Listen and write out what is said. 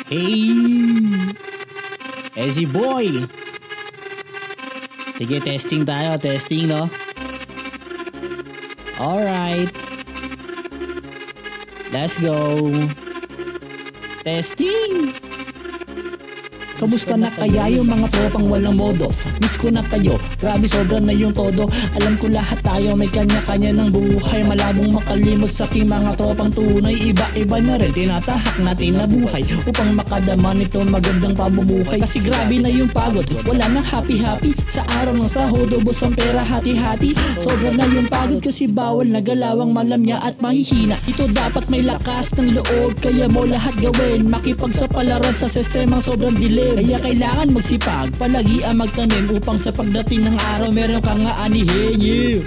Hey! Easy boy! Sige, testing tayo. Testing, no? Alright. Let's go. Testing! Kamusta na kaya yung mga tropang walang modo? Miss ko na kayo, grabe sobra na yung todo. Alam ko lahat tayo may kanya-kanya ng buhay. Malabong makalimot sa aking mga tropang tunay. Iba-iba na rin tinatahak natin na buhay upang makadama nito magandang pamumuhay. Kasi grabe na yung pagod, wala nang happy-happy. Sa araw ng sahod, ubos ang pera hati-hati. Sobra na yung pagod kasi bawal na galawang malamya at mahihina. Ito dapat may lakas ng loob, kaya mo lahat gawin. Makipagsapalaran sa sistemang sobrang dilim. Kaya kailangan magsipag, palagi ang magtanim upang sa pagdating ng araw meron kang aanihin.